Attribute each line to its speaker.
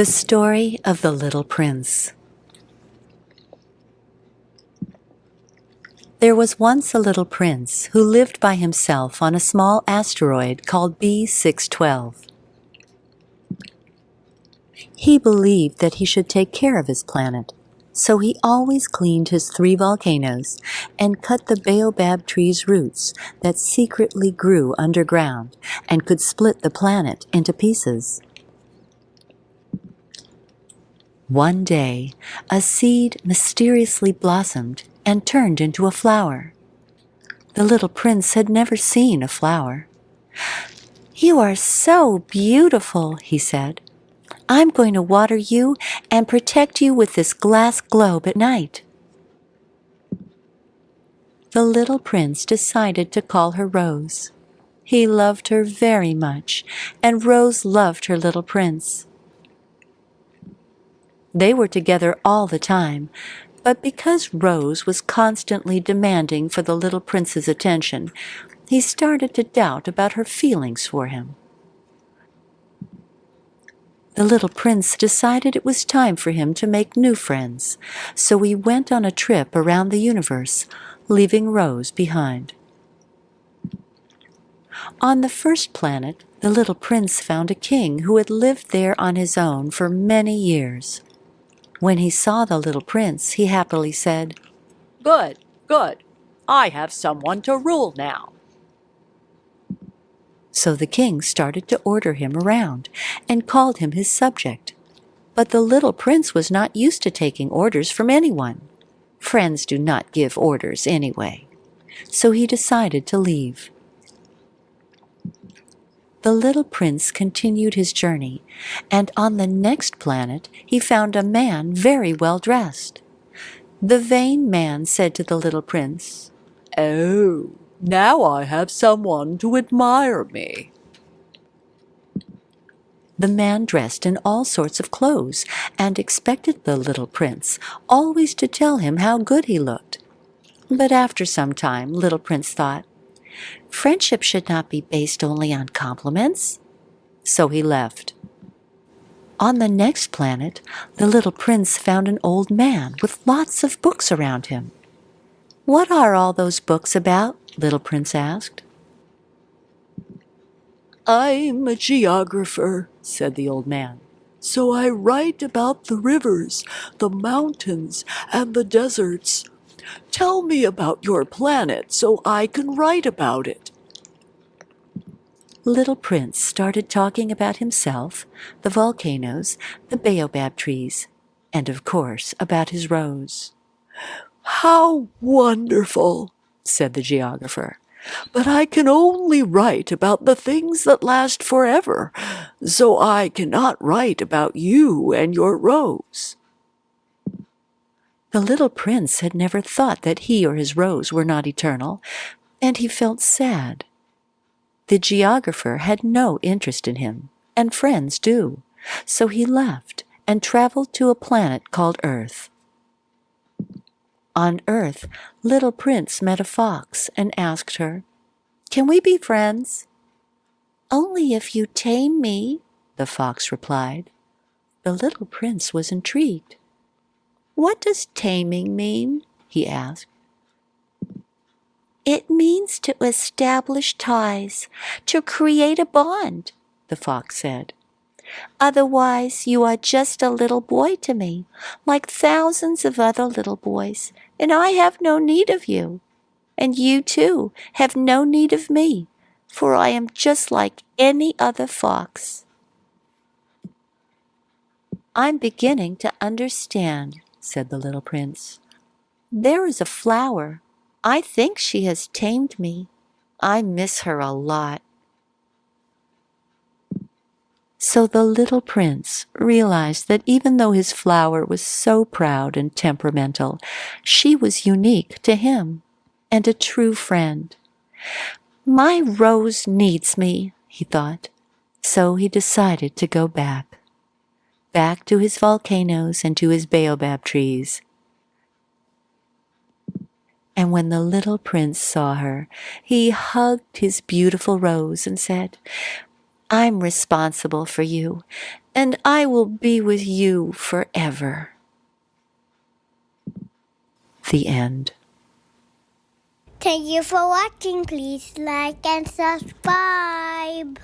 Speaker 1: The Story of the Little Prince. There was once a little prince who lived by himself on a small asteroid called B612. He believed that he should take care of his planet, so he always cleaned his 3 volcanoes and cut the baobab tree's roots that secretly grew underground and could split the planet into pieces. One day, a seed mysteriously blossomed and turned into a flower. The little prince had never seen a flower. "You are so beautiful," he said. "I'm going to water you and protect you with this glass globe at night." The little prince decided to call her Rose. He loved her very much, and Rose loved her little prince. They were together all the time, but because Rose was constantly demanding for the little prince's attention, he started to doubt about her feelings for him. The little prince decided it was time for him to make new friends, so he went on a trip around the universe, leaving Rose behind. On the first planet, the little prince found a king who had lived there on his own for many years. When he saw the little prince, he happily said,
Speaker 2: "Good, good. I have someone to rule now."
Speaker 1: So the king started to order him around and called him his subject. But the little prince was not used to taking orders from anyone. Friends do not give orders anyway. So he decided to leave. The little prince continued his journey, and on the next planet he found a man very well dressed. The vain man said to the little prince,
Speaker 2: "Oh, now I have someone to admire me."
Speaker 1: The man dressed in all sorts of clothes and expected the little prince always to tell him how good he looked. But after some time, little prince thought, friendship should not be based only on compliments. So he left. On the next planet, the little prince found an old man with lots of books around him. "What are all those books about?" little prince asked.
Speaker 2: "I'm a geographer," said the old man. "So I write about the rivers, the mountains, and the deserts. Tell me about your planet so I can write about it."
Speaker 1: Little Prince started talking about himself, the volcanoes, the baobab trees, and of course about his rose.
Speaker 2: "How wonderful," said the geographer. "But I can only write about the things that last forever, so I cannot write about you and your rose."
Speaker 1: The little prince had never thought that he or his rose were not eternal, and he felt sad. The geographer had no interest in him, and friends do, so he left and traveled to a planet called Earth. On Earth, little prince met a fox and asked her, "Can we be friends?" "Only if you tame me," the fox replied. The little prince was intrigued. "What does taming mean?" he asked. "It means to establish ties, to create a bond," the fox said. "Otherwise, you are just a little boy to me, like thousands of other little boys, and I have no need of you. And you, too, have no need of me, for I am just like any other fox." "I'm beginning to understand," said the little prince. "There is a flower. I think she has tamed me. I miss her a lot." So the little prince realized that even though his flower was so proud and temperamental, she was unique to him and a true friend. "My rose needs me," he thought. So he decided to go back to his volcanoes and to his baobab trees. And when the little prince saw her, he hugged his beautiful rose and said, "I'm responsible for you, and I will be with you forever. The end.
Speaker 3: Thank you for watching. Please like and subscribe.